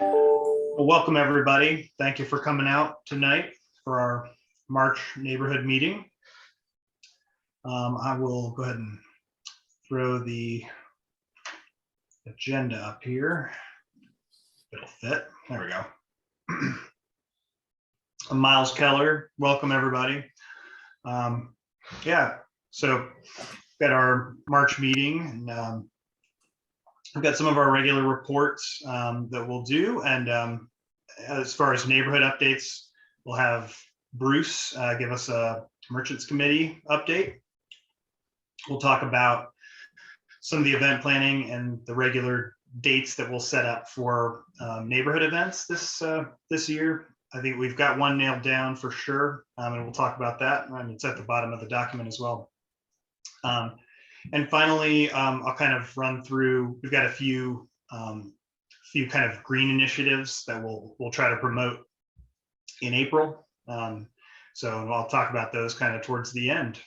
Well, welcome everybody. Thank you for coming out tonight for our March neighborhood meeting. I will go ahead and throw the agenda up here. It'll fit. There we go. I'm Miles Keller. Welcome everybody. Yeah, so we've got our March meeting, and we've got some of our regular reports that we'll do. And as far as neighborhood updates, we'll have Bruce give us a merchants committee update. We'll talk about some of the event planning and the regular dates that we'll set up for neighborhood events this year. I think we've got one nailed down for sure, and we'll talk about that. And it's at the bottom of the document as well. And finally, I'll kind of run through. We've got a few kind of green initiatives that we'll try to promote in April. So I'll talk about those kind of towards the end.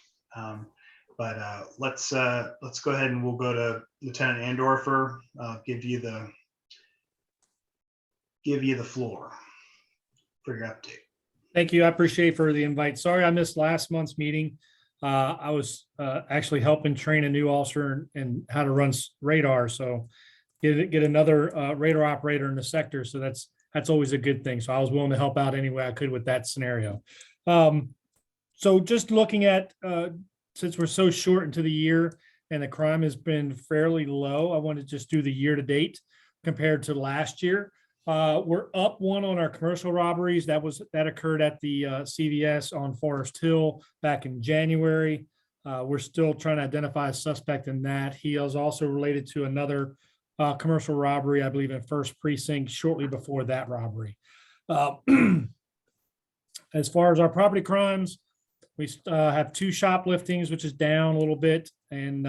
But let's go ahead and we'll go to Lieutenant Andorfer. Give you the floor for your update. Thank you. I appreciate for the invite. Sorry I missed last month's meeting. I was actually helping train a new officer in how to run radar. So get another radar operator in the sector. So that's always a good thing. So I was willing to help out any way I could with that scenario. So just looking at, since we're so short into the year and the crime has been fairly low, I want to just do the year to date compared to last year. We're up one on our commercial robberies. That occurred at the CVS on Forest Hill back in January. We're still trying to identify a suspect in that. He is also related to another commercial robbery, I believe, in First Precinct shortly before that robbery. As far as our property crimes, we have 2 shopliftings, which is down a little bit, and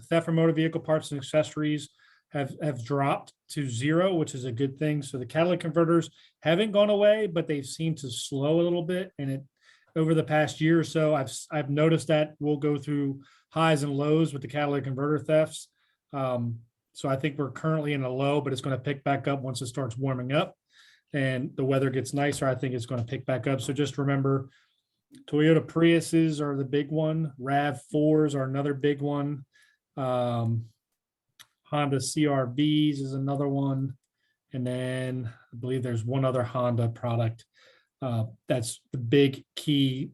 theft from motor vehicle parts and accessories have dropped to 0, which is a good thing. So the catalytic converters haven't gone away, but they've seemed to slow a little bit. And over the past year or so, I've noticed that we'll go through highs and lows with the catalytic converter thefts. So I think we're currently in a low, but it's going to pick back up once it starts warming up and the weather gets nicer. I think it's going to pick back up. So just remember, Toyota Priuses are the big one. RAV4s are another big one. Honda CRVs is another one. And then I believe there's one other Honda product. That's the big key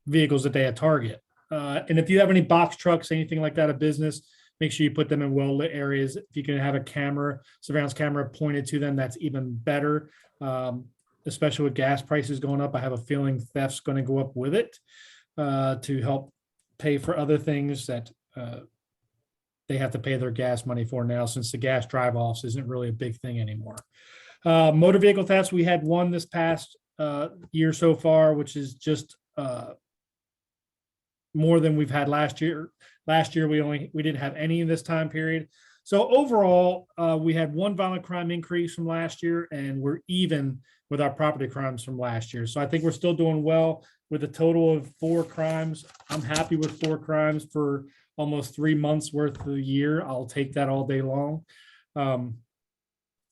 vehicles that they target. And if you have any box trucks, anything like that, a business, make sure you put them in well-lit areas. If you can have a surveillance camera pointed to them, that's even better. Especially with gas prices going up, I have a feeling theft's going to go up with it to help pay for other things that they have to pay their gas money for now, since the gas drive-offs isn't really a big thing anymore. Motor vehicle thefts, we had one this past year so far, which is just more than we've had last year. Last year, we didn't have any in this time period. So overall, we had 1 violent crime increase from last year, and we're even with our property crimes from last year. So I think we're still doing well with a total of 4 crimes. I'm happy with 4 crimes for almost 3 months worth of the year. I'll take that all day long.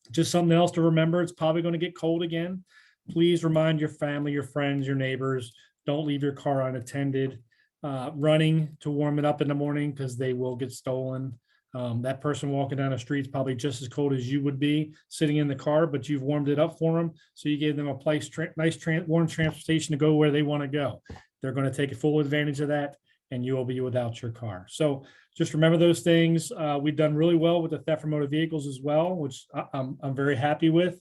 Just something else to remember, it's probably going to get cold again. Please remind your family, your friends, your neighbors, don't leave your car unattended. Running to warm it up in the morning, because they will get stolen. That person walking down the street is probably just as cold as you would be sitting in the car, but you've warmed it up for them. So you gave them a warm transportation to go where they want to go. They're going to take full advantage of that, and you will be without your car. So just remember those things. We've done really well with the theft from motor vehicles as well, which I'm very happy with.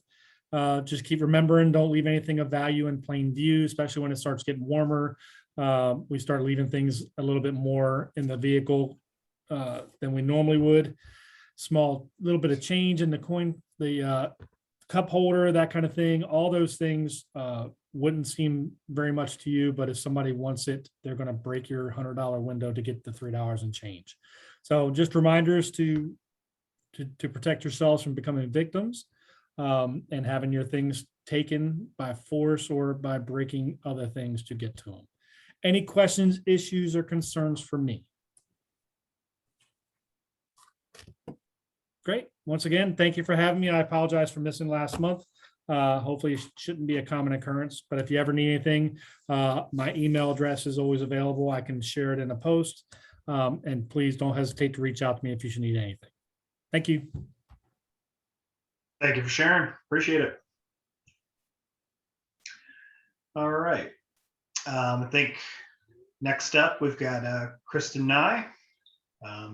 Just keep remembering, don't leave anything of value in plain view, especially when it starts getting warmer. We start leaving things a little bit more in the vehicle than we normally would. Little bit of change in the coin, the cup holder, that kind of thing. All those things wouldn't seem very much to you, but if somebody wants it, they're going to break your $100 window to get the $3 and change. So just reminders to protect yourselves from becoming victims and having your things taken by force or by breaking other things to get to them. Any questions, issues, or concerns for me? Great. Once again, thank you for having me. I apologize for missing last month. Hopefully it shouldn't be a common occurrence, but if you ever need anything, my email address is always available. I can share it in a post. And please don't hesitate to reach out to me if you should need anything. Thank you. Thank you for sharing. Appreciate it. All right. I think next up we've got Kristen Nye.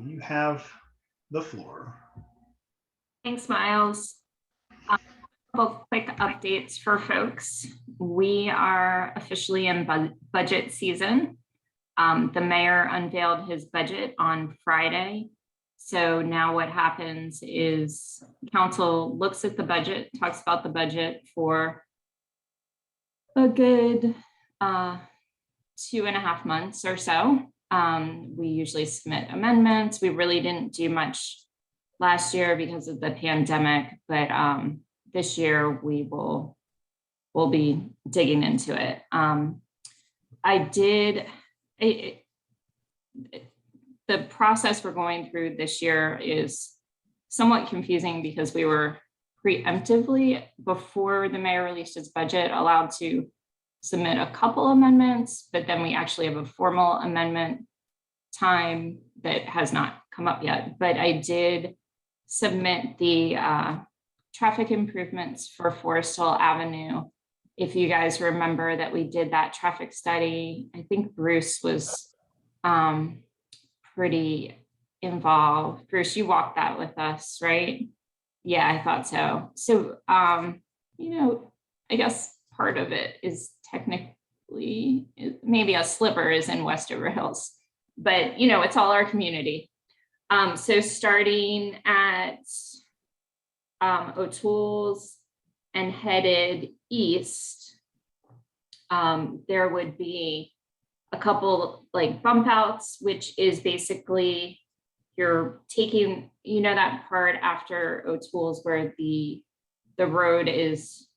You have the floor. Thanks, Miles. A couple quick updates for folks. We are officially in budget season. The mayor unveiled his budget on Friday. So now what happens is council looks at the budget, talks about the budget for a good 2.5 months or so. We usually submit amendments. We really didn't do much last year because of the pandemic, but this year we'll be digging into it. The process we're going through this year is somewhat confusing because we were preemptively, before the mayor released his budget, allowed to submit a couple amendments, but then we actually have a formal amendment time that has not come up yet. But I did submit the traffic improvements for Forest Hill Avenue. If you guys remember that we did that traffic study, I think Bruce was pretty involved. Bruce, you walked that with us, right? Yeah, I thought so. So, I guess part of it is technically, maybe a sliver is in Westover Hills, but it's all our community. So starting at O'Toole's and headed east, there would be a couple like bump outs, which is basically you're taking, that part after O'Toole's where the road is,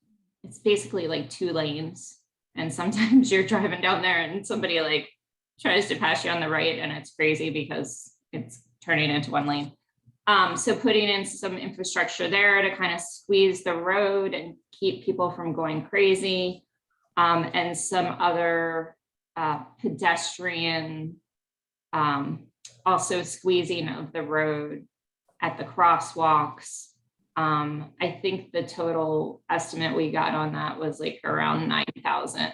it's basically like 2 lanes. And sometimes you're driving down there and somebody like tries to pass you on the right and it's crazy because it's turning into 1 lane. So putting in some infrastructure there to kind of squeeze the road and keep people from going crazy. And some other pedestrian, also squeezing of the road at the crosswalks. I think the total estimate we got on that was like around 9,000.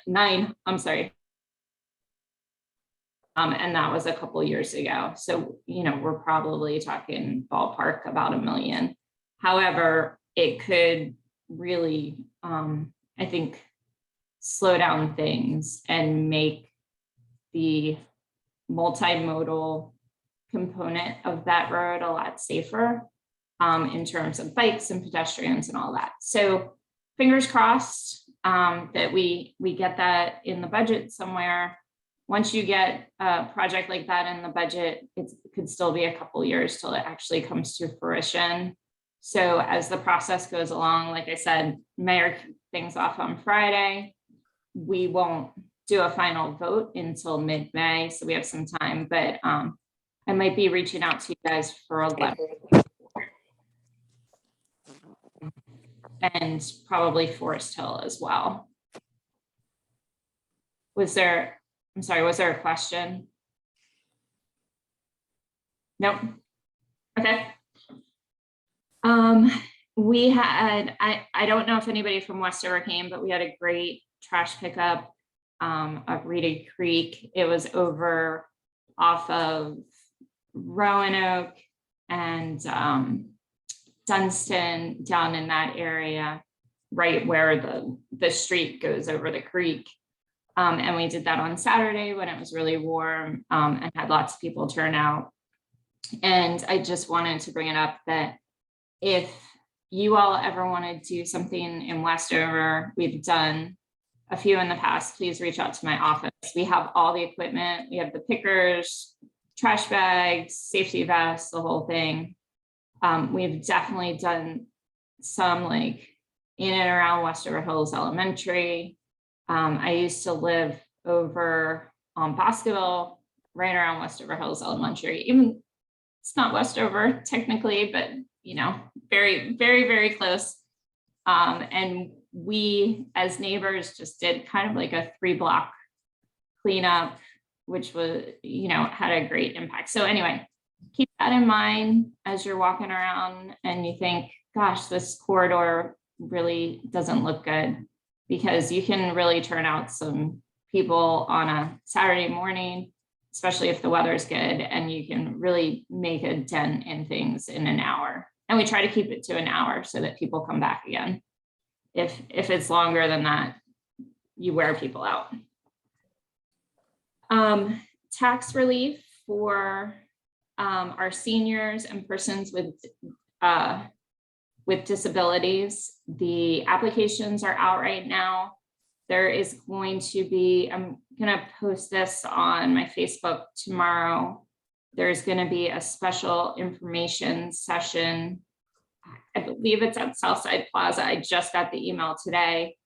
And that was a couple years ago. So, we're probably talking ballpark about $1 million. However, it could really, I think, slow down things and make the multimodal component of that road a lot safer in terms of bikes and pedestrians and all that. So fingers crossed that we get that in the budget somewhere. Once you get a project like that in the budget, it could still be a couple years till it actually comes to fruition. So as the process goes along, like I said, mayor kicked things off on Friday. We won't do a final vote until mid-May, so we have some time, but I might be reaching out to you guys for a letter. And probably Forest Hill as well. Was there a question? Nope. Okay. We had, I don't know if anybody from Westover came, but we had a great trash pickup at Reedy Creek. It was over off of Roanoke and Dunstan, down in that area, right where the street goes over the creek. And we did that on Saturday when it was really warm and had lots of people turn out. And I just wanted to bring it up that if you all ever want to do something in Westover, we've done a few in the past, please reach out to my office. We have all the equipment. We have the pickers, trash bags, safety vests, the whole thing. We've definitely done some like in and around Westover Hills Elementary. I used to live over on Boscoville, right around Westover Hills Elementary. Even it's not Westover technically, but very, very, very close. And we as neighbors just did kind of like a 3-block cleanup, which was, had a great impact. So anyway, keep that in mind as you're walking around and you think, gosh, this corridor really doesn't look good, because you can really turn out some people on a Saturday morning, especially if the weather's good, and you can really make a dent in things in an hour. And we try to keep it to an hour so that people come back again. If it's longer than that, you wear people out. Tax relief for our seniors and persons with disabilities. The applications are out right now. There is going to be, I'm going to post this on my Facebook tomorrow. There's going to be a special information session. I believe it's at Southside Plaza. I just got the email today,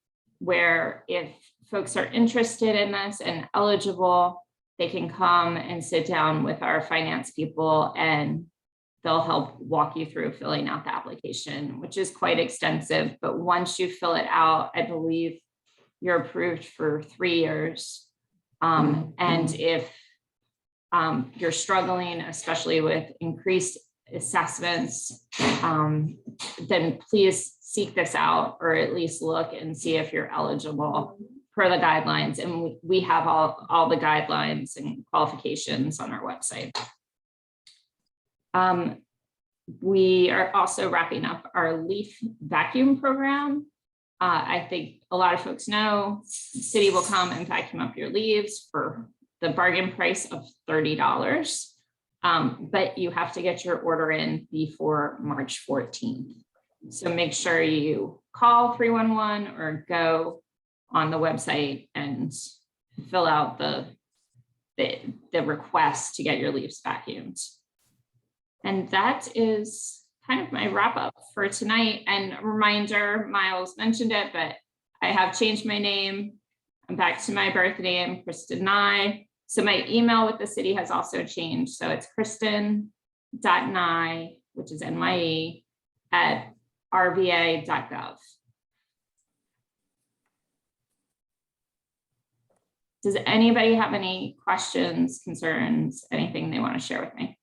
where if folks are interested in this and eligible, they can come and sit down with our finance people and they'll help walk you through filling out the application, which is quite extensive. But once you fill it out, I believe you're approved for 3 years. And if you're struggling, especially with increased assessments, then please seek this out, or at least look and see if you're eligible per the guidelines. And we have all the guidelines and qualifications on our website. We are also wrapping up our leaf vacuum program. I think a lot of folks know the city will come and vacuum up your leaves for the bargain price of $30. But you have to get your order in before March 14th. So make sure you call 311 or go on the website and fill out the request to get your leaves vacuumed. And that is kind of my wrap up for tonight. And a reminder, Miles mentioned it, but I have changed my name. I'm back to my birth name, Kristen Nye. So my email with the city has also changed. So it's kristen.nye, which is NYE, at rva.gov. Does anybody have any questions, concerns, anything they want to share with me?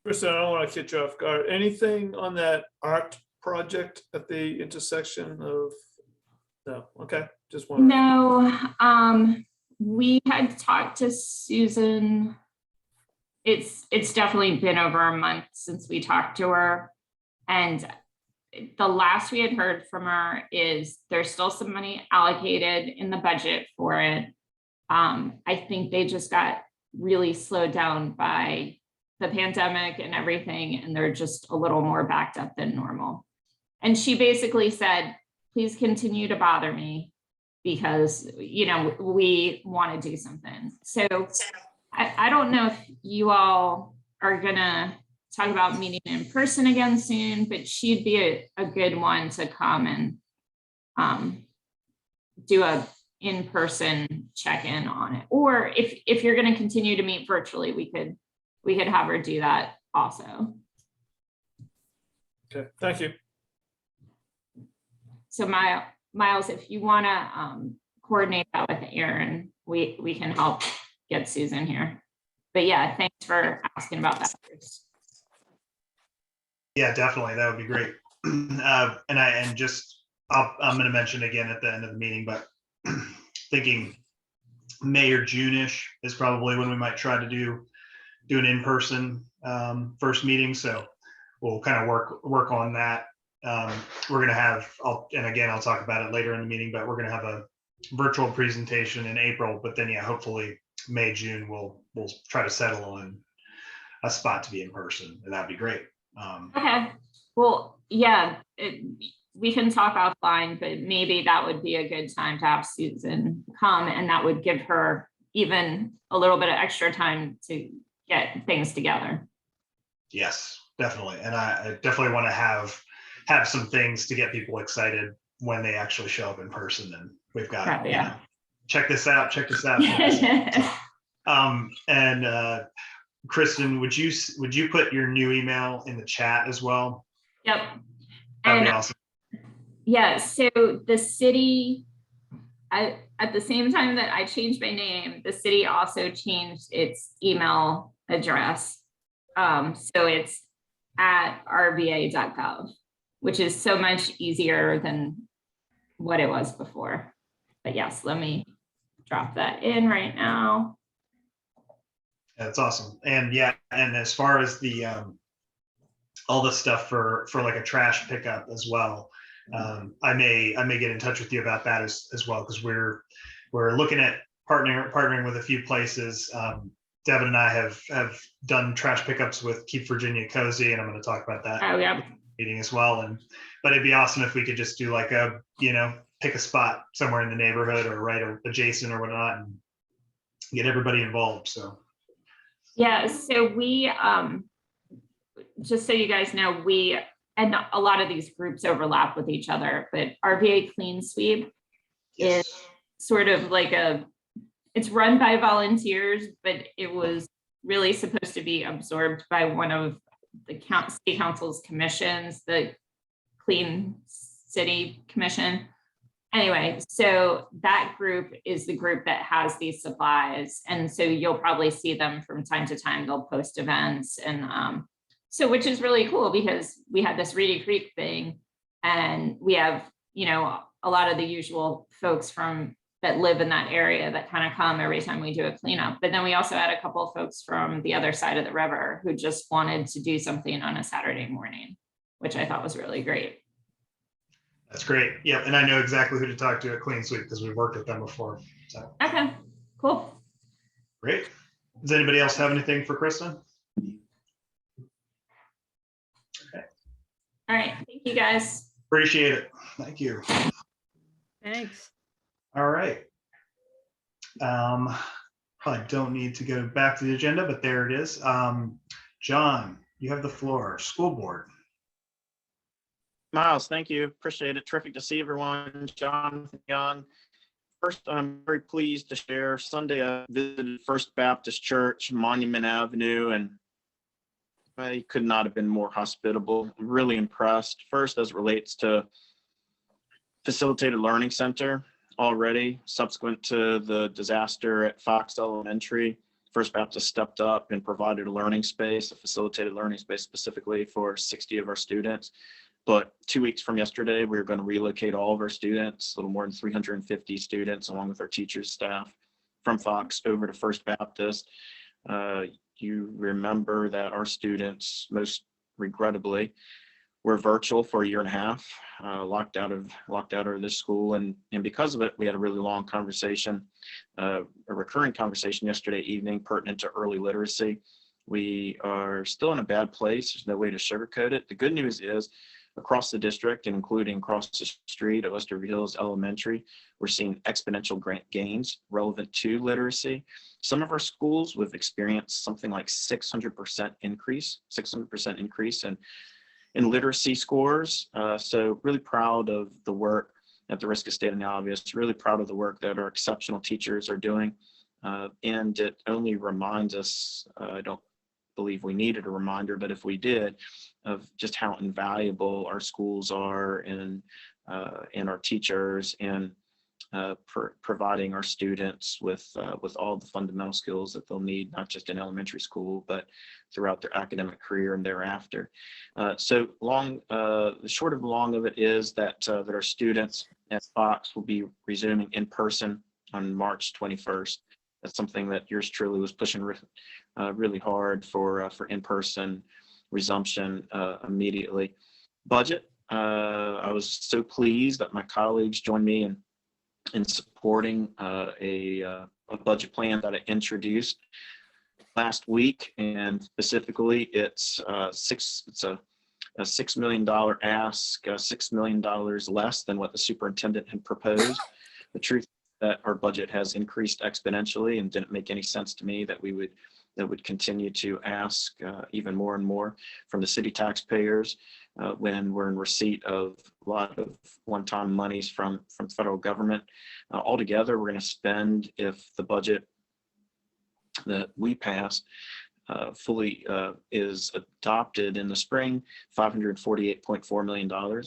Kristen, I don't want to catch you off guard. Anything on that art project at the intersection of, no, okay, just one. No, we had talked to Susan. It's definitely been over a month since we talked to her. And the last we had heard from her is there's still some money allocated in the budget for it. I think they just got really slowed down by the pandemic and everything, and they're just a little more backed up than normal. And she basically said, please continue to bother me because, we want to do something. So I don't know if you all are gonna talk about meeting in person again soon, but she'd be a good one to come and do a in-person check-in on it. Or if you're gonna continue to meet virtually, we could have her do that also. Okay, thank you. So Miles, if you want to coordinate that with Aaron, we can help get Susan here. But yeah, thanks for asking about that first. Yeah, definitely. That would be great. I'm going to mention again at the end of the meeting, but thinking May or June-ish is probably when we might try to do an in-person first meeting. So we'll kind of work on that. We're going to have, I'll talk about it later in the meeting, but we're going to have a virtual presentation in April, but then hopefully May, June, we'll try to settle on a spot to be in person, and that'd be great. Okay, well, yeah, we can talk offline, but maybe that would be a good time to have Susan come, and that would give her even a little bit of extra time to get things together. Yes, definitely. And I definitely want to have some things to get people excited when they actually show up in person, and we've got, check this out. And Kristen, would you put your new email in the chat as well? Yep. That'd be And awesome. yeah, so the city, at the same time that I changed my name, the city also changed its email address. So it's at rva.gov, which is so much easier than what it was before. But yes, let me drop that in right now. That's awesome. And yeah, and as far as the all the stuff for like a trash pickup as well, I may get in touch with you about that as well, because we're looking at partnering with a few places. Devin and I have done trash pickups with Keep Virginia Cozy, and I'm going to talk about that Oh yeah. meeting as well. But it'd be awesome if we could just do like a, pick a spot somewhere in the neighborhood or right adjacent or whatnot, and get everybody involved. So Yeah, so we, just so you guys know, and a lot of these groups overlap with each other, but RVA Clean Sweep is sort of like it's run by volunteers, but it was really supposed to be absorbed by one of the state council's commissions, the Clean City Commission. Anyway, so that group is the group that has these supplies. And so you'll probably see them from time to time. They'll post events. And so, which is really cool, because we had this Reedy Creek thing, and we have, a lot of the usual folks that live in that area that kind of come every time we do a cleanup. But then we also had a couple of folks from the other side of the river who just wanted to do something on a Saturday morning, which I thought was really great. that's great. Yep. And I know exactly who to talk to at Clean Sweep, because we've worked with them before. So Okay, cool. great. Does anybody else have anything for Kristen? Okay. All right, thank you guys. Appreciate it. Thank you. Thanks. All right. Probably don't need to go back to the agenda, but there it is. John, you have the floor. School board. Miles, thank you. Appreciate it. Terrific to see everyone. John Young. First, I'm very pleased to share. Sunday, I visited First Baptist Church, Monument Avenue, and I could not have been more hospitable. I'm really impressed. First, as it relates to Facilitated Learning Center, already subsequent to the disaster at Fox Elementary, First Baptist stepped up and provided a learning space, a facilitated learning space specifically for 60 of our students. But 2 weeks from yesterday, we're going to relocate all of our students, a little more than 350 students, along with our teachers, staff, from Fox over to First Baptist. You remember that our students, most regrettably, were virtual for a year and a half, locked out of this school, and because of it, we had a really long conversation, a recurring conversation yesterday evening pertinent to early literacy. We are still in a bad place. There's no way to sugarcoat it. The good news is, across the district and including across the street at Westerview Hills Elementary, we're seeing exponential gains relevant to literacy. Some of our schools we've experienced something like 600% increase in literacy scores. So really proud of the work, at the risk of stating the obvious, really proud of the work that our exceptional teachers are doing. And it only reminds us, I don't believe we needed a reminder, but if we did, of just how invaluable our schools are and our teachers in providing our students with all the fundamental skills that they'll need, not just in elementary school, but throughout their academic career and thereafter. So the short of the long of it is that our students at Fox will be resuming in person on March 21st. That's something that yours truly was pushing really hard for in-person resumption immediately. Budget, I was so pleased that my colleagues joined me in supporting a budget plan that I introduced last week, and specifically it's a $6 million ask, $6 million less than what the superintendent had proposed. The truth is that our budget has increased exponentially, and didn't make any sense to me that we would continue to ask even more and more from the city taxpayers when we're in receipt of a lot of one-time monies from federal government. Altogether, we're going to spend, if the budget that we passed fully is adopted in the spring, $548.4 million.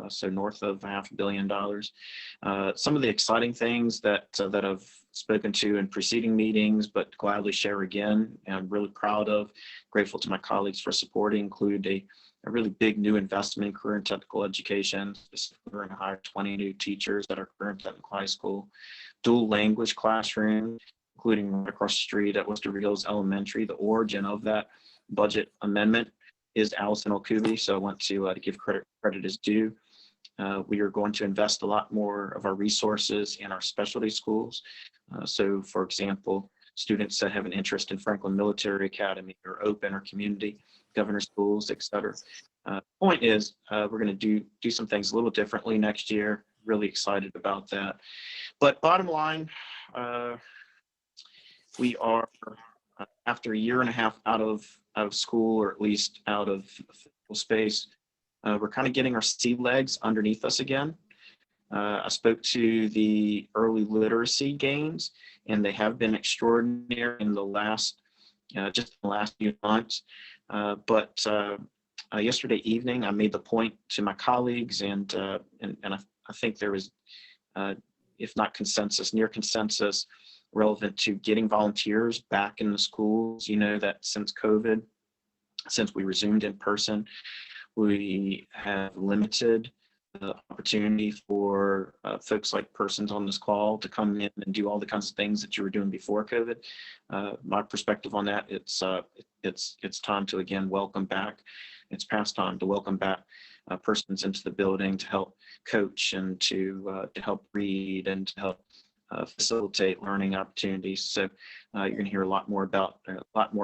So north of $500 million. Some of the exciting things that I've spoken to in preceding meetings, but gladly share again, and I'm really proud of, grateful to my colleagues for supporting, include a really big new investment in career and technical education. We're going to hire 20 new teachers at our career and technical high school, dual language classroom, including right across the street at Worcester Hills Elementary. The origin of that budget amendment is Allison Alcubi, so I want to give credit is due. We are going to invest a lot more of our resources in our specialty schools. So, for example, students that have an interest in Franklin Military Academy or Open or community governor schools, et cetera. Point is, we're going to do some things a little differently next year. Really excited about that. But bottom line, we are after a year and a half out of school, or at least out of physical space, we're kind of getting our sea legs underneath us again. I spoke to the early literacy gains, and they have been extraordinary in the last just in the last few months. But yesterday evening, I made the point to my colleagues, and I think there was, if not consensus, near consensus, relevant to getting volunteers back in the schools. You know that since COVID, since we resumed in person, we have limited the opportunity for folks like persons on this call to come in and do all the kinds of things that you were doing before COVID. My perspective on that, it's time to again welcome back. It's past time to welcome back persons into the building to help coach and to help read and to help facilitate learning opportunities. So you're going to hear a lot more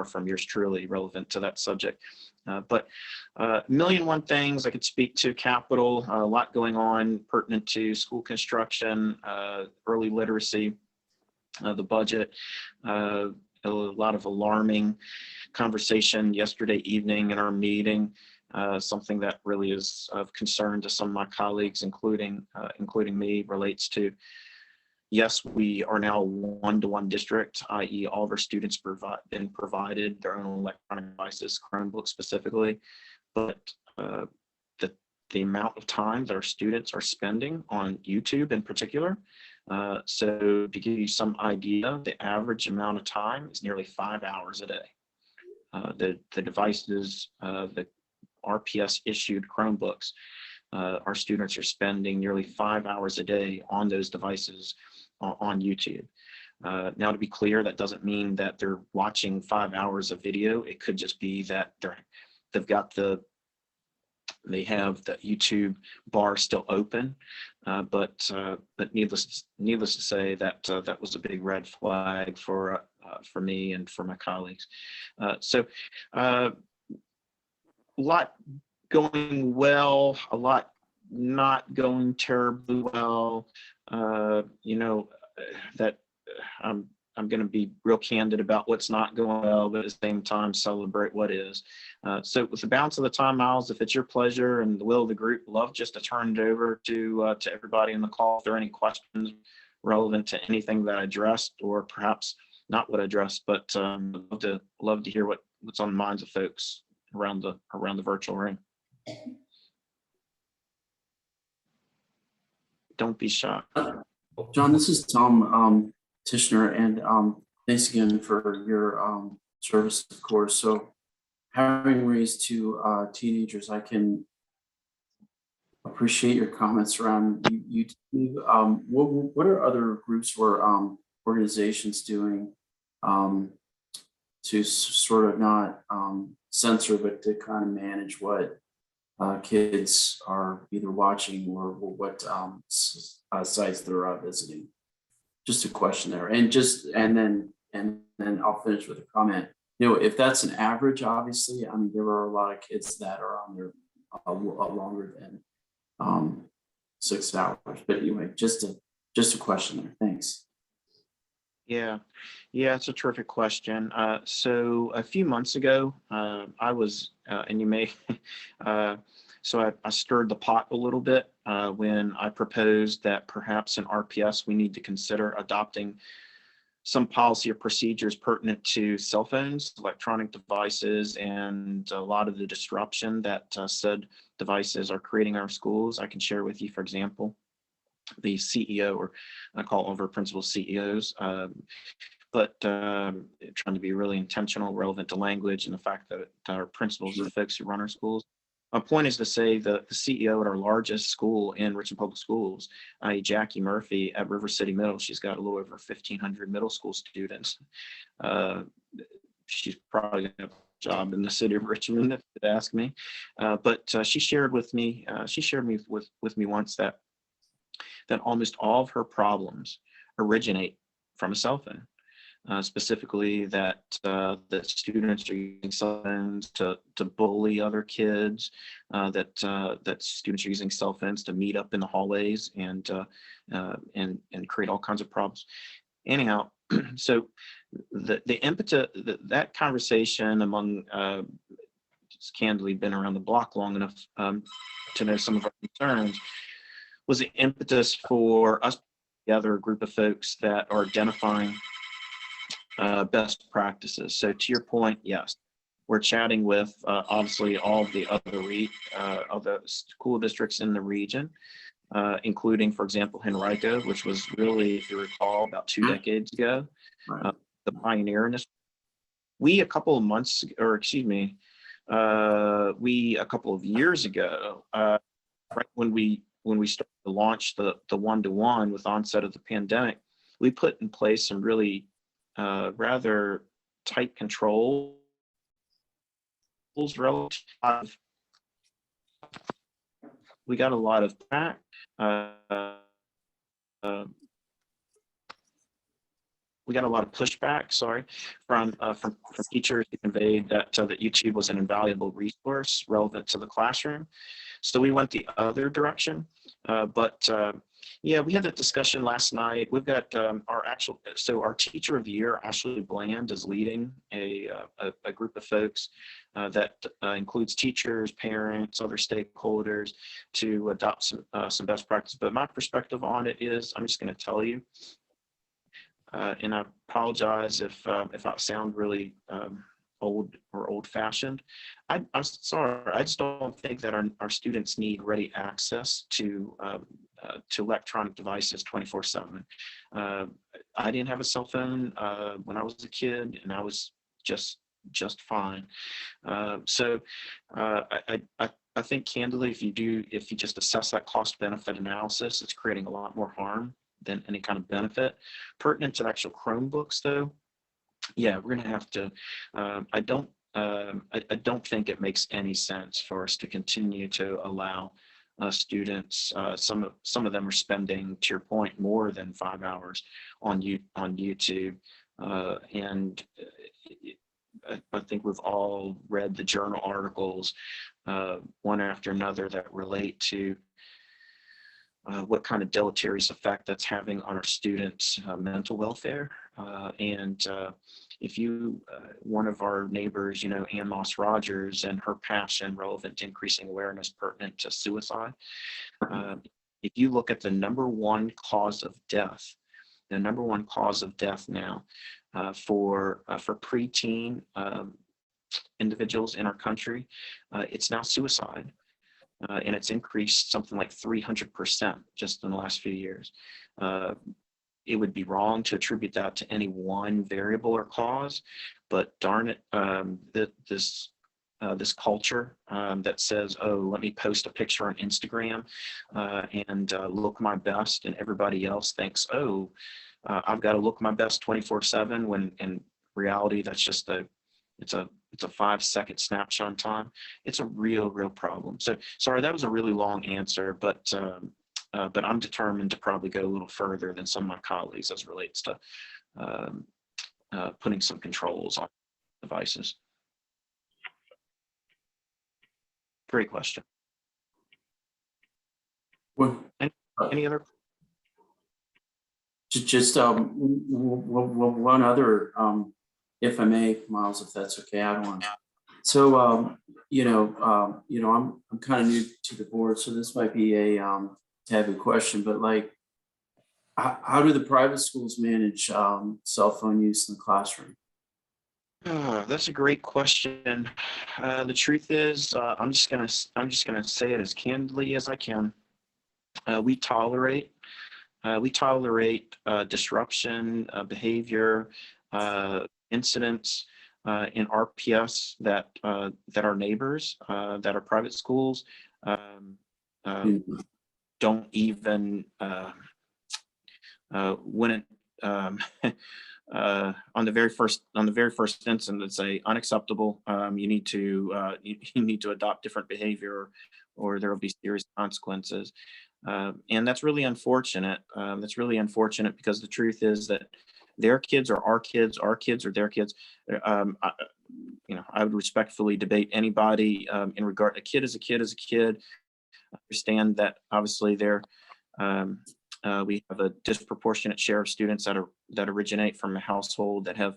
from yours truly relevant to that subject. But a million one things I could speak to. Capital, a lot going on pertinent to school construction, early literacy, the budget, a lot of alarming conversation yesterday evening in our meeting. Something that really is of concern to some of my colleagues, including me, relates to, yes, we are now a one-to-one district, i.e. all of our students been provided their own electronic devices, Chromebooks specifically, but the amount of time that our students are spending on YouTube in particular. So to give you some idea, the average amount of time is nearly 5 hours a day. The devices, the RPS issued Chromebooks, our students are spending nearly 5 hours a day on those devices on YouTube. Now, to be clear, that doesn't mean that they're watching 5 hours of video. It could just be that they have the YouTube bar still open, but needless to say that that was a big red flag for me and for my colleagues. So a lot going well, a lot not going terribly well. That I'm going to be real candid about what's not going well, but at the same time celebrate what is. So with the balance of the time, Miles, if it's your pleasure and the will of the group, love just to turn it over to everybody in the call. If there are any questions relevant to anything that I addressed, or perhaps not what I addressed, but love to hear what's on the minds of folks around the virtual room. Don't be shy. John, this is Tom Tishner, and thanks again for your service, of course. So, having raised two teenagers, I can appreciate your comments around YouTube. What are other groups or organizations doing to sort of not censor, but to kind of manage what kids are either watching or what sites they're visiting? Just a question there, and then I'll finish with a comment. If that's an average, obviously, I mean, there are a lot of kids that are on there longer than 6 hours. But anyway, just a question there. Thanks. Yeah, it's a terrific question. So a few months ago, I was, and you may, so I stirred the pot a little bit when I proposed that perhaps in RPS we need to consider adopting some policy or procedures pertinent to cell phones, electronic devices, and a lot of the disruption that said devices are creating in our schools. I can share with you, for example, the CEO, or I call all of our principal CEOs, but trying to be really intentional, relevant to language, and the fact that our principals are the folks who run our schools. My point is to say the CEO at our largest school in Richmond Public Schools, i.e. Jackie Murphy at River City Middle, she's got a little over 1,500 middle school students. She's probably going to have a job in the city of Richmond, if you ask me. But she shared with me, with me once that almost all of her problems originate from a cell phone. Specifically that students are using cell phones to bully other kids, that students are using cell phones to meet up in the hallways and create all kinds of problems. Anyhow, so the impetus, that conversation among, just candidly been around the block long enough to know some of our concerns, was the impetus for us together, a group of folks that are identifying best practices. So to your point, yes, we're chatting with obviously all of the other school districts in the region, including, for example, Henrico, which was really, if you recall, about 2 decades ago, the pioneer in this. We a couple of months, or excuse me, we a couple of years ago, right when we started to launch the one-to-one with onset of the pandemic, we put in place some really rather tight controls relative. We got a lot of back. We got a lot of pushback, sorry, from teachers who conveyed that YouTube was an invaluable resource relevant to the classroom. So we went the other direction, yeah, we had that discussion last night. We've got our teacher of the year, Ashley Bland, is leading a group of folks that includes teachers, parents, other stakeholders to adopt some best practice. But my perspective on it is, I'm just going to tell you, and I apologize if I sound really old or old-fashioned. I'm sorry, I just don't think that our students need ready access to electronic devices 24/7. I didn't have a cell phone when I was a kid, and I was just fine. So I think candidly, if you just assess that cost-benefit analysis, it's creating a lot more harm than any kind of benefit. Pertinent to actual Chromebooks, though, yeah, we're going to have to. I don't think it makes any sense for us to continue to allow students. Some of them are spending, to your point, more than 5 hours on YouTube, and I think we've all read the journal articles, one after another, that relate to what kind of deleterious effect that's having on our students' mental welfare. And if one of our neighbors, Ann Moss Rogers, and her passion relevant to increasing awareness pertinent to suicide, if you look at the number one cause of death now for preteen individuals in our country, it's now suicide. And it's increased something like 300% just in the last few years. It would be wrong to attribute that to any one variable or cause, but darn it, this culture that says, "Oh, let me post a picture on Instagram and look my best," and everybody else thinks, "Oh, I've got to look my best 24/7," when in reality that's just it's a 5-second snapshot in time. It's a real problem. So sorry, that was a really long answer, but I'm determined to probably go a little further than some of my colleagues as relates to putting some controls on devices. Great question. Well, Any other? just one other, if I may, Miles, if that's okay, I don't want to. So, I'm kind of new to the board, so this might be a taboo question, but like, How do the private schools manage cell phone use in the classroom? That's a great question. The truth is, I'm just gonna say it as candidly as I can. We tolerate disruption, behavior, incidents in RPS that our neighbors, that are private schools, don't even when it on the very first instance, it's a unacceptable. You need to you need to adopt different behavior, or there will be serious consequences. And that's really unfortunate. That's really unfortunate because the truth is that their kids are our kids are their kids. I, I would respectfully debate anybody in regard. A kid is a kid is a kid. Understand that obviously we have a disproportionate share of students that originate from a household that have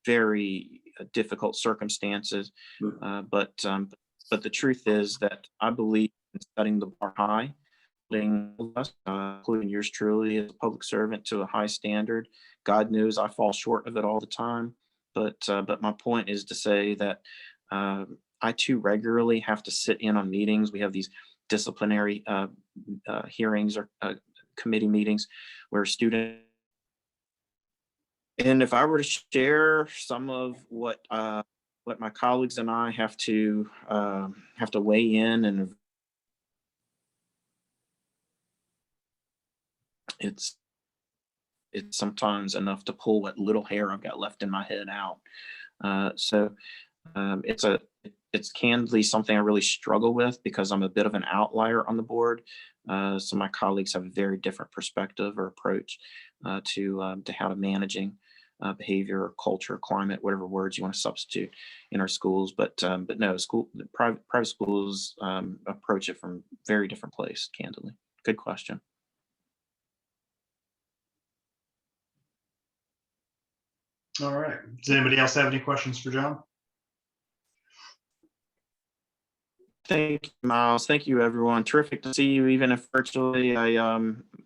very difficult circumstances. But the truth is that I believe in setting the bar high, including yours truly as a public servant, to a high standard. God knows I fall short of it all the time. But my point is to say that I too regularly have to sit in on meetings. We have these disciplinary hearings or committee meetings where students. And if I were to share some of what my colleagues and I have to weigh in, and it's sometimes enough to pull what little hair I've got left in my head out. So it's candidly something I really struggle with because I'm a bit of an outlier on the board. So my colleagues have a very different perspective or approach to how to managing behavior, or culture, climate, whatever words you want to substitute in our schools. But no, private schools approach it from a very different place. Candidly, good question. All right. Does anybody else have any questions for John? Thank you, Miles. Thank you, everyone. Terrific to see you, even if virtually.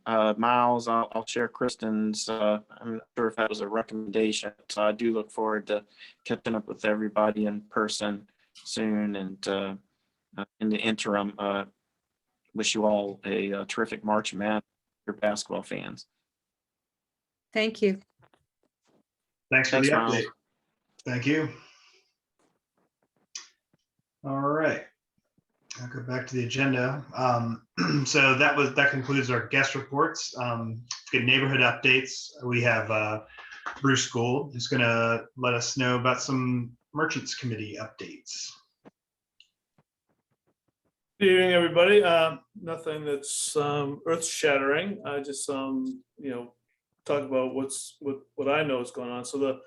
Miles, I'll share Kristen's. I'm not sure if that was a recommendation. So I do look forward to catching up with everybody in person soon. And in the interim, wish you all a terrific March Madness, your basketball fans. Thank you. Thanks for Thanks, the Miles. update. Thank you. All right. I'll go back to the agenda. So that concludes our guest reports. Good neighborhood updates. We have Bruce Gould who's going to let us know about some merchants committee updates. Good evening, everybody. Nothing that's earth shattering. I just talk about what I know is going on. So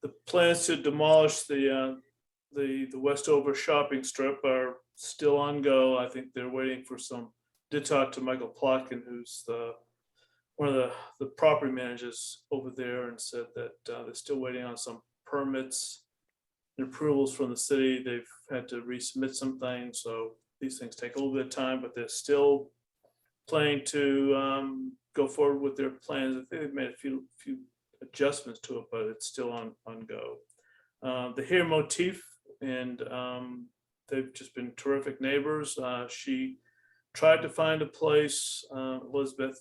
the plans to demolish the Westover shopping strip are still on go. I think they're waiting for some. Did talk to Michael Plotkin, who's one of the property managers over there, and said that they're still waiting on some permits and approvals from the city. They've had to resubmit some things, so these things take a little bit of time, but they're still planning to go forward with their plans. I think they've made a few adjustments to it, but it's still on go. The hair motif, and they've just been terrific neighbors. She tried to find a place, Elizabeth,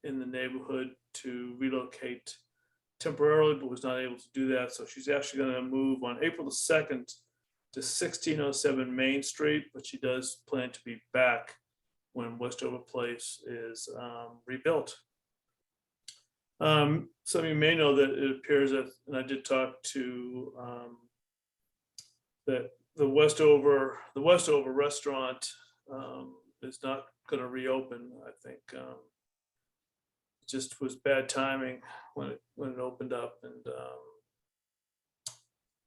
in the neighborhood to relocate temporarily, but was not able to do that. So she's actually going to move on April the 2nd to 1607 Main Street, but she does plan to be back when Westover Place is rebuilt. Some of you may know that it appears that, and I did talk to that the Westover restaurant is not going to reopen. I think it just was bad timing when it opened up, and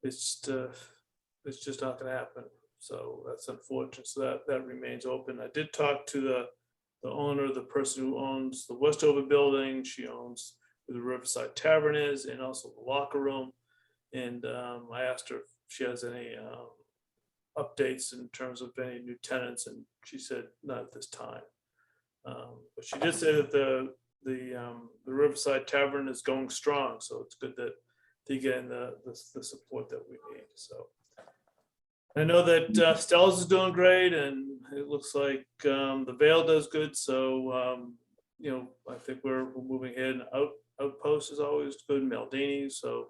it's just not going to happen. So that's unfortunate. So that remains open. I did talk to the owner, the person who owns the Westover building. She owns where the Riverside Tavern is, and also the locker room. And I asked her if she has any updates in terms of any new tenants, and she said not at this time. But she did say that the Riverside Tavern is going strong, so it's good that they're getting the support that we need. So I know that Stella's is doing great, and it looks like the Vale does good. So I think we're moving ahead. Outpost is always good. Maldini. So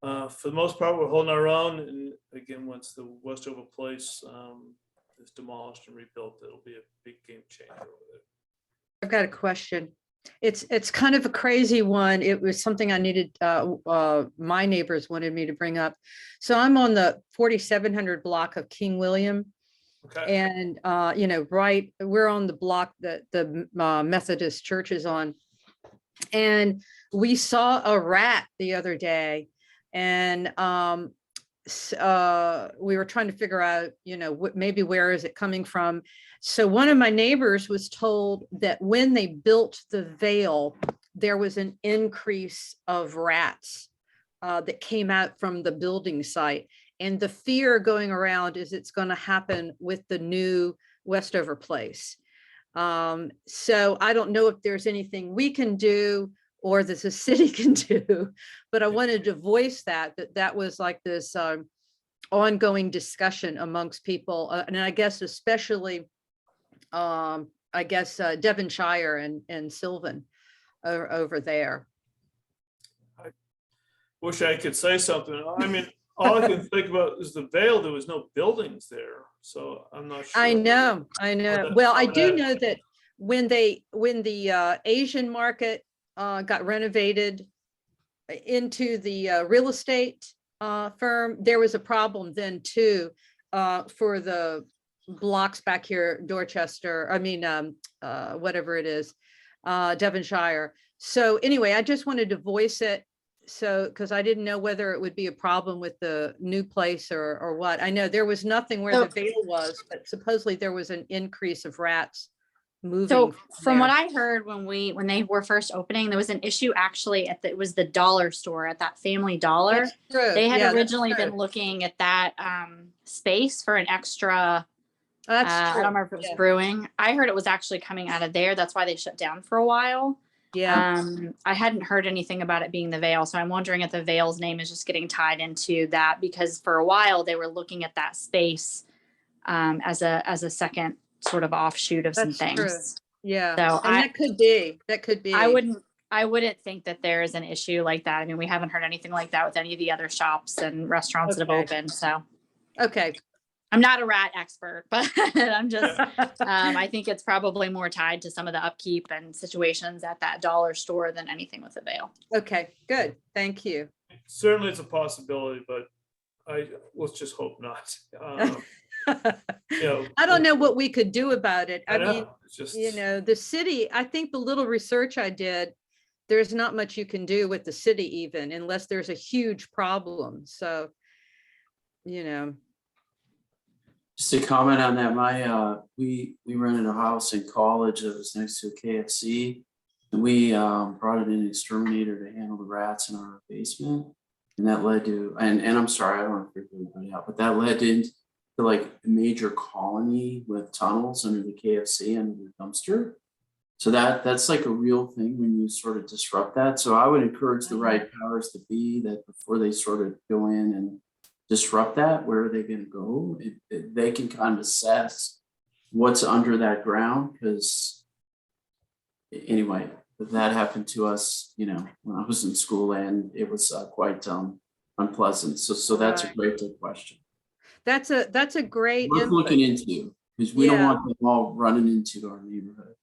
for the most part, we're holding our own. And again, once the Westover Place is demolished and rebuilt, it'll be a big game changer over there. I've got a question. It's kind of a crazy one. It was something I needed, my neighbors wanted me to bring up. So I'm on the 4700 block of King William. Okay. And, right, we're on the block that the Methodist church is on. And we saw a rat the other day, and we were trying to figure out, maybe where is it coming from? So one of my neighbors was told that when they built the Vale, there was an increase of rats that came out from the building site. And the fear going around is it's going to happen with the new Westover Place. So I don't know if there's anything we can do or that the city can do, but I wanted to voice that was like this ongoing discussion amongst people. And I guess especially, Devonshire and Sylvan are over there. I wish I could say something. I mean, all I can think about is the Vale. There was no buildings there, so I'm not sure. I know. Well, I do know that when the Asian market got renovated into the real estate firm, there was a problem then too for the blocks back here, Dorchester, whatever it is, Devonshire. So anyway, I just wanted to voice it. So, because I didn't know whether it would be a problem with the new place or what. I know there was nothing where the Vale was, but supposedly there was an increase of rats moving. So from what I heard when they were first opening, there was an issue actually it was the dollar store at that Family Dollar. That's true. They had Yeah, originally that's been true. looking at that space for an extra. That's I true. don't remember if it was Yeah. brewing. I heard it was actually coming out of there. That's why they shut down for a while. Yeah. I hadn't heard anything about it being the Vale, so I'm wondering if the Vale's name is just getting tied into that, because for a while they were looking at that space as a second sort of offshoot of some That's things. true. Yeah. So And that could be. I wouldn't think that there is an issue like that. I mean, we haven't heard anything like that with any of the other shops and restaurants that have Okay. opened. So Okay. I'm not a rat expert, but I'm just, I think it's probably more tied to some of the upkeep and situations at that dollar store than anything with the Vale. Okay, good. Thank you. Certainly, it's a possibility, but let's just hope not. I don't know what we could do about it. I mean, it's just, the city, I think the little research I did, there's not much you can do with the city even, unless there's a huge problem. So, Just to comment on that, we rented a house in college that was next to a KFC, and we brought in an exterminator to handle the rats in our basement, and that led to, and I'm sorry, I don't want to freak everybody out, but that led into like a major colony with tunnels under the KFC and the dumpster. So that's like a real thing when you sort of disrupt that. So I would encourage the right powers to be that before they sort of go in and disrupt that, where are they going to go? They can kind of assess what's under that ground, because anyway, that happened to us, when I was in school, and it was quite unpleasant. So that's a great question. that's a great Worth input. looking into, because we don't Yeah. want them all running into our neighborhood.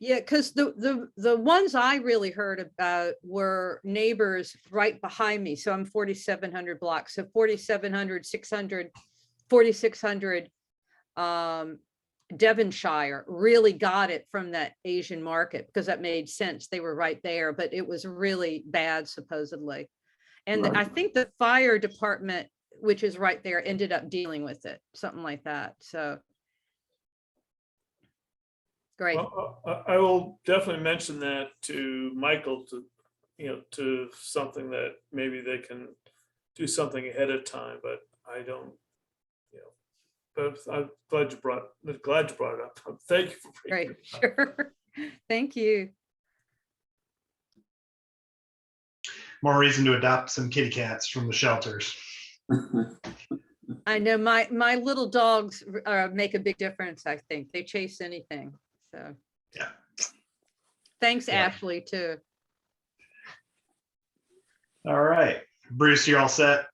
Yeah, because the ones I really heard about were neighbors right behind me. So I'm 4700 blocks. So 4700, 600, 4600 Devonshire really got it from that Asian market, because that made sense. They were right there, but it was really bad supposedly. And Right. I think the fire department, which is right there, ended up dealing with it, something like that. So great. well, I will definitely mention that to Michael to something that maybe they can do something ahead of time, but I don't, but I'm glad you brought it up. Thank you for bringing Right, it up. sure. Thank you. More reason to adopt some kitty cats from the shelters. I know my little dogs make a big difference, I think. They chase anything, so. Yeah. Thanks, Yeah. Ashley, too. All right, Bruce, you're all set?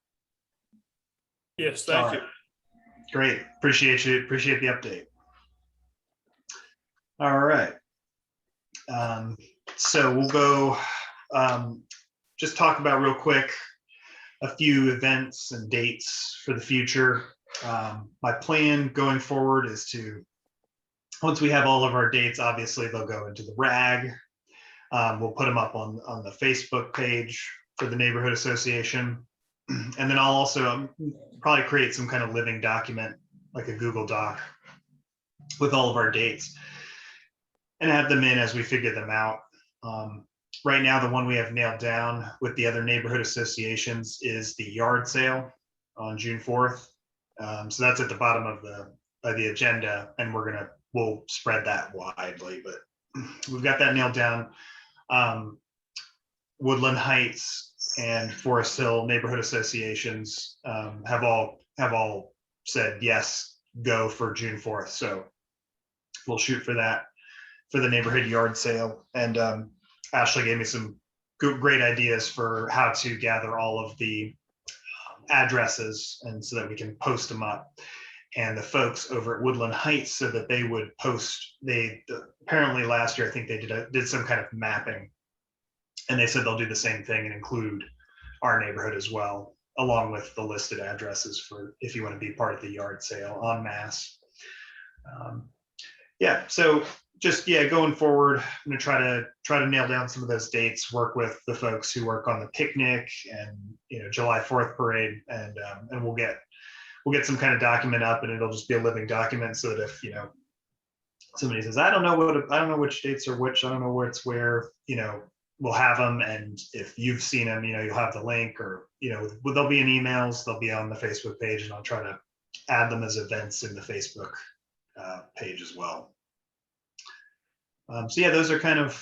Yes, thank you. Great, appreciate you, appreciate the update. All right. So we'll go just talk about real quick a few events and dates for the future. My plan going forward is to, once we have all of our dates, obviously they'll go into the RAG. We'll put them up on the Facebook page for the neighborhood association. And then I'll also probably create some kind of living document, like a Google Doc with all of our dates and have them in as we figure them out. Right now, the one we have nailed down with the other neighborhood associations is the yard sale on June 4th. So that's at the bottom of the agenda, and we'll spread that widely, but we've got that nailed down. Woodland Heights and Forest Hill neighborhood associations have all said yes, go for June 4th. So we'll shoot for that for the neighborhood yard sale. And Ashley gave me some great ideas for how to gather all of the addresses, and so that we can post them up. And the folks over at Woodland Heights said that they would post. They apparently last year, I think they did some kind of mapping, and they said they'll do the same thing and include our neighborhood as well, along with the listed addresses for if you want to be part of the yard sale en masse. Yeah, so just going forward, I'm gonna try to nail down some of those dates, work with the folks who work on the picnic and July 4th parade, and we'll get some kind of document up, and it'll just be a living document, so that if somebody says, I don't know which dates are which, I don't know where it's where, we'll have them. And if you've seen them, you'll have the link, or they'll be in emails, they'll be on the Facebook page, and I'll try to add them as events in the Facebook page as well. So yeah, those are kind of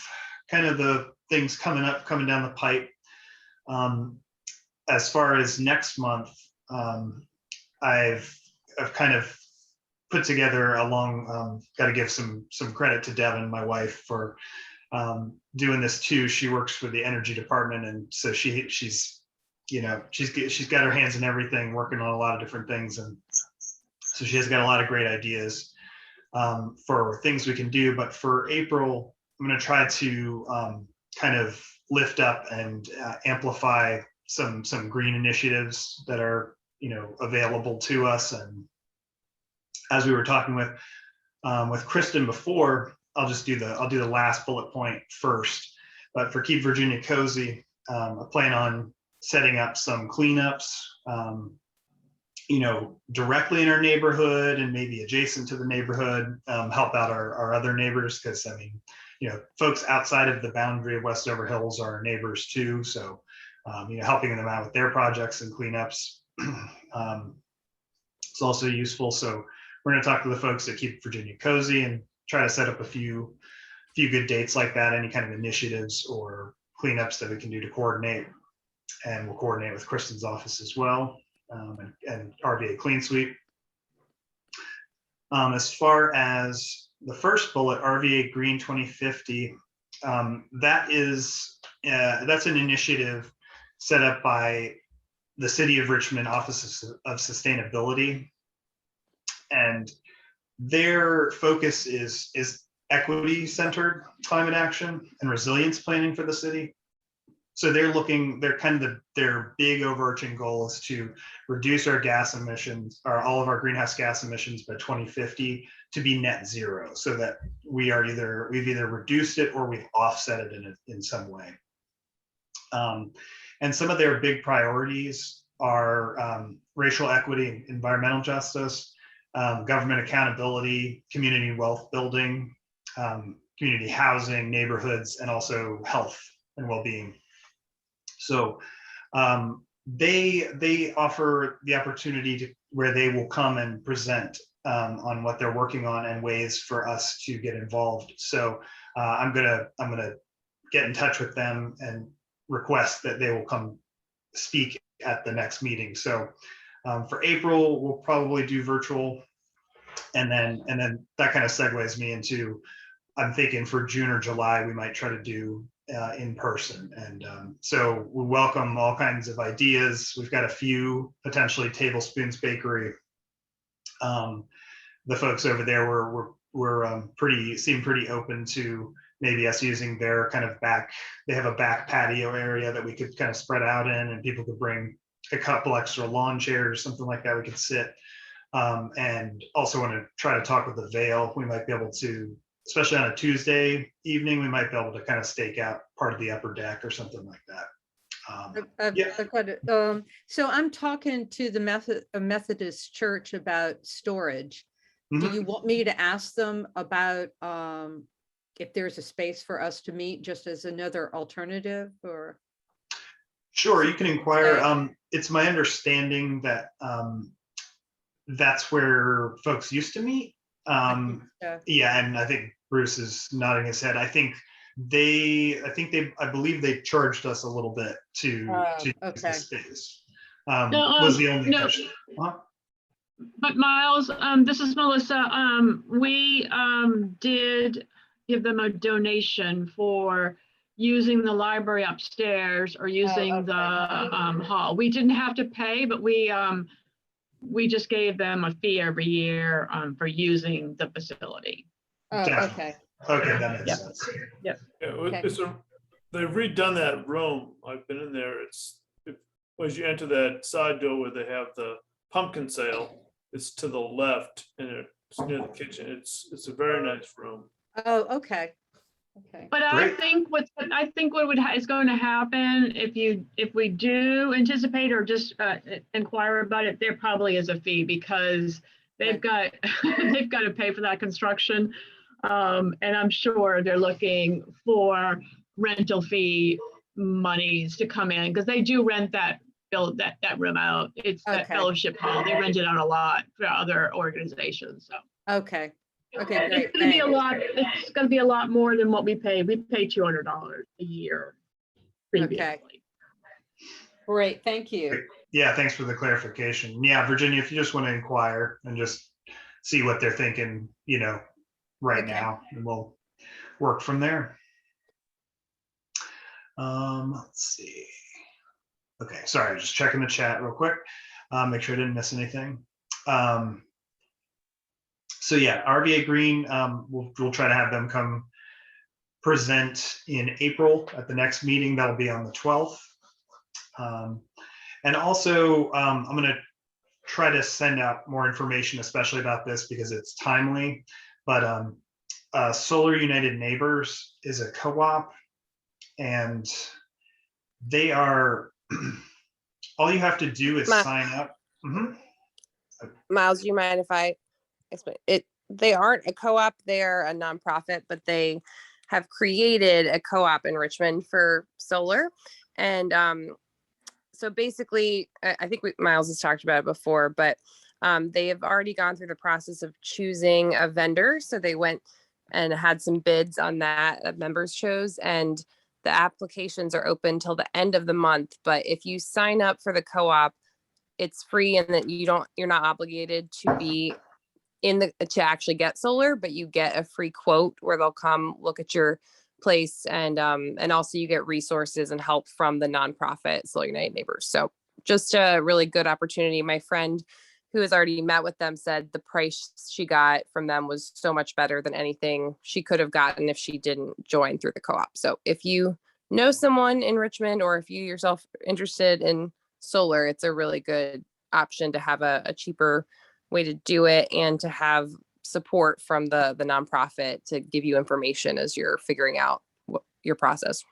the things coming down the pipe. As far as next month, I've kind of put together got to give some credit to Devin, my wife, for doing this too. She works for the energy department, and so she's got her hands in everything, working on a lot of different things, and so she has got a lot of great ideas for things we can do. But for April, I'm going to try to kind of lift up and amplify some green initiatives that are available to us. And as we were talking with Kristen before, I'll do the last bullet point first. But for Keep Virginia Cozy, I plan on setting up some cleanups, directly in our neighborhood and maybe adjacent to the neighborhood, help out our other neighbors, because folks outside of the boundary of Westover Hills are our neighbors too. So helping them out with their projects and cleanups is also useful. So we're going to talk to the folks that Keep Virginia Cozy and try to set up a few good dates like that, any kind of initiatives or cleanups that we can do to coordinate. And we'll coordinate with Kristen's office as well, and RVA Clean Sweep. As far as the first bullet, RVA Green 2050, that's an initiative set up by the City of Richmond Office of Sustainability, and their focus is equity-centered climate action and resilience planning for the city. So their big overarching goal is to reduce our gas emissions, or all of our greenhouse gas emissions, by 2050 to be net zero, so that we've either reduced it or we've offset it in some way. And some of their big priorities are racial equity, environmental justice, government accountability, community wealth building, community housing, neighborhoods, and also health and well-being. So they offer the opportunity to where they will come and present on what they're working on and ways for us to get involved. So I'm gonna get in touch with them and request that they will come speak at the next meeting. So for April, we'll probably do virtual, and then that kind of segues me into, I'm thinking for June or July, we might try to do in person. And so we welcome all kinds of ideas. We've got a few potentially Tablespoons Bakery. The folks over there were seem pretty open to maybe us using their kind of back. They have a back patio area that we could kind of spread out in, and people could bring a couple extra lawn chairs, something like that. We could sit. And also want to try to talk with the Vale. We might be able to, especially on a Tuesday evening, we might be able to kind of stake out part of the upper deck or something like that. Yeah. I've got it. So I'm talking to the Methodist Church about storage. Do Mhm. you want me to ask them about if there's a space for us to meet just as another alternative, or? Sure, you can inquire. Okay. It's my understanding that that's where folks used to meet. I think so. Yeah, and I think Bruce is nodding his head. I believe they charged us a little bit to use the Okay. space. No, Was the only no. question. Huh? But Miles, this is Melissa. We did give them a donation for using the library upstairs or using the hall. We didn't have to pay, but we just gave them a fee every year for using the facility. Oh, Definitely. okay. Okay, that makes Yeah. sense. Yeah, Okay. they've redone that room. I've been in there. As you enter that side door where they have the pumpkin sale, it's to the left and it's near the kitchen. It's a very nice room. Oh, okay. Okay. But I Great. think what is going to happen if we do anticipate or just inquire about it, there probably is a fee because they've got they've got to pay for that construction, and I'm sure they're looking for rental fee monies to come in because they do rent that room out. It's that Okay. fellowship hall. They rent it out a lot for other organizations. So. Okay. Okay, great. It's gonna be a Thanks. lot, it's gonna be a lot more than what we pay. We pay $200 a year previously. Great, thank you. Yeah, thanks for the clarification. Yeah, Virginia, if you just want to inquire and just see what they're thinking, right Okay. now, and we'll work from there. Let's see. Okay, sorry, just checking the chat real quick. Make sure I didn't miss anything. So yeah, RVA Green, we'll try to have them come present in April at the next meeting. That'll be on the 12th. And also, I'm going to try to send out more information, especially about this because it's timely. But Solar United Neighbors is a co-op, and they are, all you have to do is sign up. Mhm. Miles, do you mind if I explain it? They aren't a co-op, they're a nonprofit, but they have created a co-op in Richmond for solar. And so basically, I think Miles has talked about it before, but they have already gone through the process of choosing a vendor. So they went and had some bids on that members chose, and the applications are open till the end of the month. But if you sign up for the co-op, it's free, and that you're not obligated to be to actually get solar, but you get a free quote where they'll come look at your place, and also you get resources and help from the nonprofit Solar United Neighbors. So just a really good opportunity. My friend who has already met with them said the price she got from them was so much better than anything she could have gotten if she didn't join through the co-op. So if you know someone in Richmond, or if you yourself are interested in solar, it's a really good option to have a cheaper way to do it, and to have support from the nonprofit to give you information as you're figuring out your process.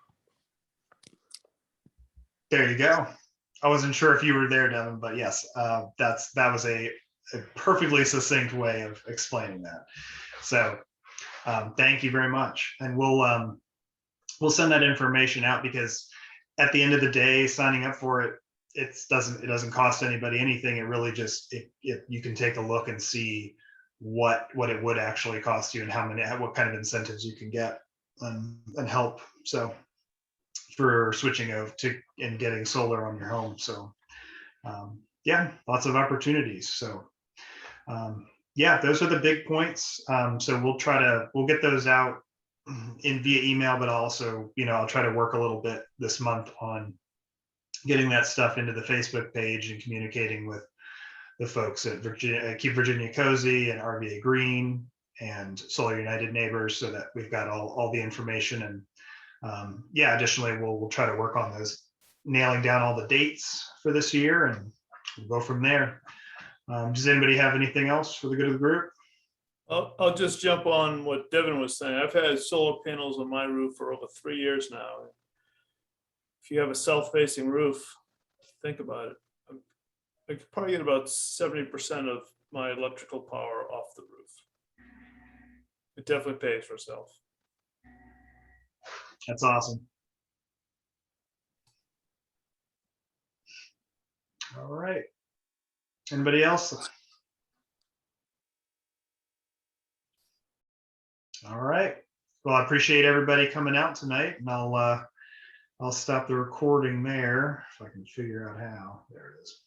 There you go. I wasn't sure if you were there, Devin, but yes, that was a perfectly succinct way of explaining that. So thank you very much. And we'll send that information out, because at the end of the day, signing up for it it doesn't cost anybody anything. It really just, you can take a look and see what it would actually cost you and what kind of incentives you can get and help. So for switching over to and getting solar on your home. So yeah, lots of opportunities. So yeah, those are the big points. So we'll get those out via email, but also, I'll try to work a little bit this month on getting that stuff into the Facebook page and communicating with the folks at Keep Virginia Cozy and RVA Green and Solar United Neighbors, so that we've got all the information. And yeah, additionally, we'll try to work on those, nailing down all the dates for this year, and we'll go from there. Does anybody have anything else for the good of the group? I'll just jump on what Devin was saying. I've had solar panels on my roof for over 3 years now. If you have a south-facing roof, think about it. I could probably get about 70% of my electrical power off the roof. It definitely pays for itself. That's awesome. All right. Anybody else? All right. Well, I appreciate everybody coming out tonight, and I'll stop the recording there if I can figure out how. There it is.